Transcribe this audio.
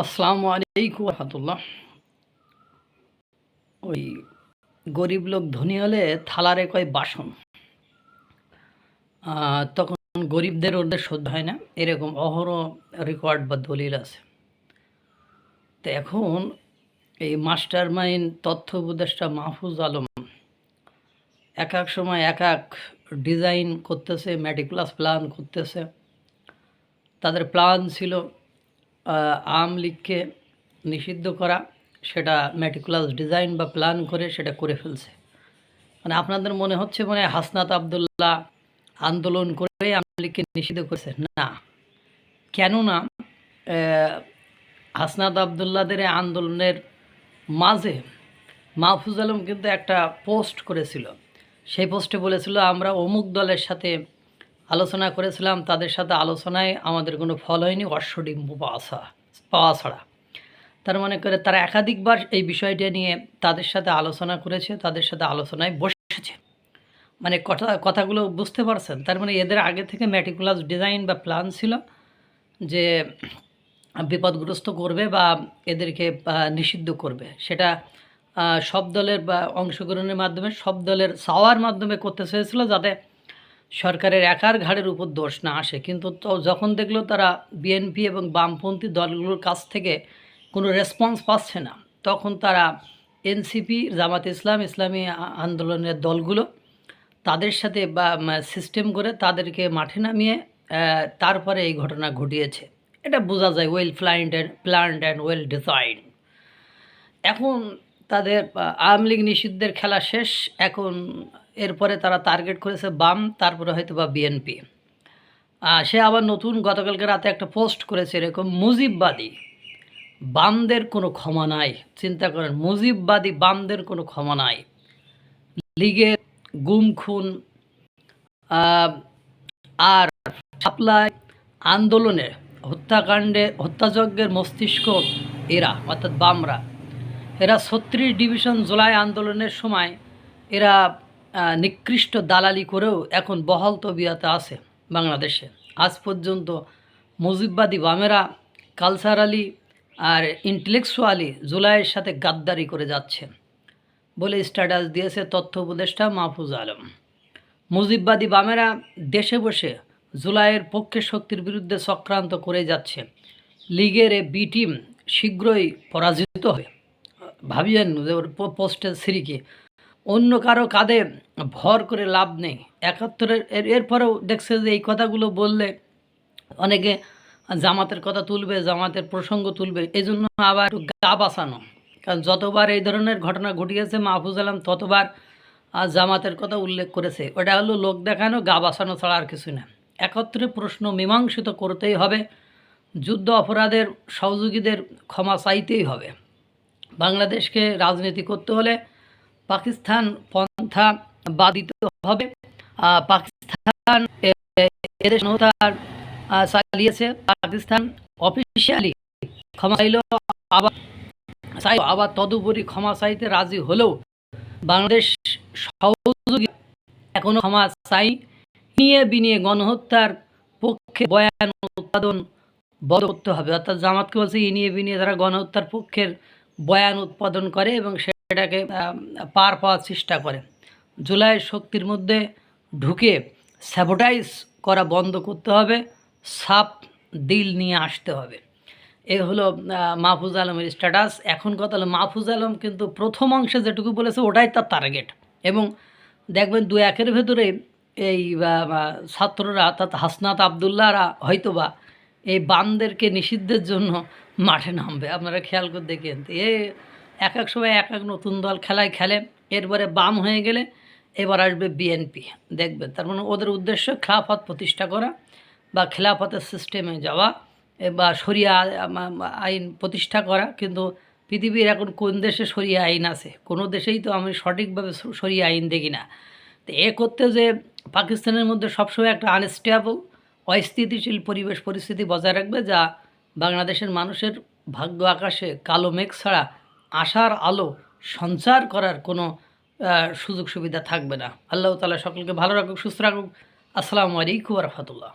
আসসালামু আলাইকুম রহমতুল্লাহ। ওই গরিব লোক ধনী হলে থালারে কয় বাসন। তখন গরিবদের ওদের সহ্য হয় না, এরকম অহরহ রেকর্ড বা দলিল আছে। তো এখন এই মাস্টার মাইন্ড তথ্য উপদেষ্টা মাহফুজ আলম এক এক সময় এক এক ডিজাইন করতেছে, মেটিকুলাস প্ল্যান করতেছে। তাদের প্ল্যান ছিল আওয়ামী লীগকে নিষিদ্ধ করা, সেটা মেটিকুলাস ডিজাইন বা প্ল্যান করে সেটা করে ফেলছে। মানে আপনাদের মনে হচ্ছে মানে হাসনাত আবদুল্লাহ আন্দোলন করে আওয়ামী লীগকে নিষিদ্ধ করেছে না। কেননা হাসনাত আবদুল্লাদের আন্দোলনের মাঝে মাহফুজ আলম কিন্তু একটা পোস্ট করেছিল। সেই পোস্টে বলেছিল আমরা অমুক দলের সাথে আলোচনা করেছিলাম, তাদের সাথে আলোচনায় আমাদের কোনো ফল হয়নি, অশ্বডিম্ব পাওয়া ছাড়া। তার মানে করে তারা একাধিকবার এই বিষয়টা নিয়ে তাদের সাথে আলোচনা করেছে, তাদের সাথে আলোচনায় বসেছে। মানে কথাগুলো বুঝতে পারছেন? তার মানে এদের আগে থেকে ম্যাটিকুলাস ডিজাইন বা প্ল্যান ছিল যে বিপদগ্রস্ত করবে বা এদেরকে নিষিদ্ধ করবে। সেটা সব দলের বা অংশগ্রহণের মাধ্যমে, সব দলের চাওয়ার মাধ্যমে করতে চেয়েছিল, যাতে সরকারের একার ঘাড়ের উপর দোষ না আসে। কিন্তু তো যখন দেখলো তারা বিএনপি এবং বামপন্থী দলগুলোর কাছ থেকে কোনো রেসপন্স পাচ্ছে না, তখন তারা এনসিপি, জামাত ইসলাম, ইসলামী আন্দোলনের দলগুলো তাদের সাথে বা সিস্টেম করে তাদেরকে মাঠে নামিয়ে তারপরে এই ঘটনা ঘটিয়েছে। এটা বোঝা যায়, well planned and well design. এখন তাদের আওয়ামী লীগ নিষিদ্ধের খেলা শেষ। এখন এরপরে তারা টার্গেট করেছে বাম, তারপরে হয়তো বা বিএনপি। সে আবার নতুন গতকালকে রাতে একটা পোস্ট করেছে এরকম, মুজিববাদী বামদের কোনো ক্ষমা নাই। চিন্তা করেন, মুজিববাদী বামদের কোনো ক্ষমা নাই। লীগের গুম খুন আর সাপ্লাই আন্দোলনে হত্যাযজ্ঞের মস্তিষ্ক এরা, অর্থাৎ বামরা। এরা 36 ডিভিশন জুলাই আন্দোলনের সময় এরা নিকৃষ্ট দালালি করেও এখন বহাল তবিয়তে আছে বাংলাদেশে। আজ পর্যন্ত মুজিববাদী বামেরা কালচারালি আর ইন্টেলেকচুয়ালি জুলাইয়ের সাথে গাদ্দারি করে যাচ্ছে বলে স্ট্যাটাস দিয়েছে তথ্য উপদেষ্টা মাহফুজ আলম। মুজিববাদী বামেরা দেশে বসে জুলাইয়ের পক্ষে শক্তির বিরুদ্ধে চক্রান্ত করে যাচ্ছে। লীগের বি টিম শীঘ্রই পরাজিত হবে। ভাবিয়েন যে ওর পোস্টের সিরিকে অন্য কারো কাঁধে ভর করে লাভ নেই। 71-এর এরপরেও দেখছে যে এই কথাগুলো বললে অনেকে জামাতের কথা তুলবে, জামাতের প্রসঙ্গ তুলবে, এই জন্য আবার একটু গা বাঁচানো। কারণ যতবার এই ধরনের ঘটনা ঘটিয়েছে মাহফুজ আলম ততবার জামাতের কথা উল্লেখ করেছে। ওটা হলো লোক দেখানো, গা বাঁচানো ছাড়া আর কিছু না। 71 প্রশ্ন মীমাংসিত করতেই হবে, যুদ্ধ অপরাধের সহযোগীদের ক্ষমা চাইতেই হবে। বাংলাদেশকে রাজনীতি করতে হলে পাকিস্তান পন্থা বাদ দিতে হবে। পাকিস্তান এদেশ চালিয়েছে, পাকিস্তান অফিসিয়ালি ক্ষমা আবার তদুপরি ক্ষমা চাইতে রাজি হলেও বাংলাদেশ সহযোগী এখনো ক্ষমা চাই। নিয়ে বিনিয়ে গণহত্যার পক্ষে বয়ান উৎপাদন বন্ধ করতে হবে। অর্থাৎ জামাতকে বলছে ইনিয়ে বিনিয়ে তারা গণহত্যার পক্ষের বয়ান উৎপাদন করে এবং সেটাকে পার পাওয়ার চেষ্টা করে। জুলাইয়ের শক্তির মধ্যে ঢুকে স্যাবোটাইজ করা বন্ধ করতে হবে, সাফ দিল নিয়ে আসতে হবে। এ হলো মাহফুজ আলমের স্ট্যাটাস। এখন কথা হলো মাহফুজ আলম কিন্তু প্রথম অংশে যেটুকু বলেছে ওটাই তার টার্গেট। এবং দেখবেন 2-1-এর ভেতরে এই ছাত্ররা অর্থাৎ হাসনাত আবদুল্লাহরা হয়তোবা এই বামদেরকে নিষিদ্ধের জন্য মাঠে নামবে। আপনারা খেয়াল করে দেখেন, এক এক সময় এক এক নতুন দল খেলে। এরপরে বাম হয়ে গেলে এবার আসবে বিএনপি, দেখবেন। তার মানে ওদের উদ্দেশ্য খেলাফত প্রতিষ্ঠা করা বা খেলাফতের সিস্টেমে যাওয়া বা শরিয়া আইন প্রতিষ্ঠা করা। কিন্তু পৃথিবীর এখন কোন দেশে শরিয়া আইন আছে? কোনো দেশেই তো আমি সঠিকভাবে শরিয়া আইন দেখি না। তো করতে যে পাকিস্তানের মধ্যে সবসময় একটা আনস্টেবল, অস্থিতিশীল পরিস্থিতি বজায় রাখবে, যা বাংলাদেশের মানুষের ভাগ্য আকাশে কালো মেঘ ছাড়া আশার আলো সঞ্চার করার কোনো সুযোগ সুবিধা থাকবে না। আল্লাহ তাআলা সকলকে ভালো রাখুক, সুস্থ রাখুক। আসসালামু আলাইকুম ওয়া রাহমাতুল্লাহ।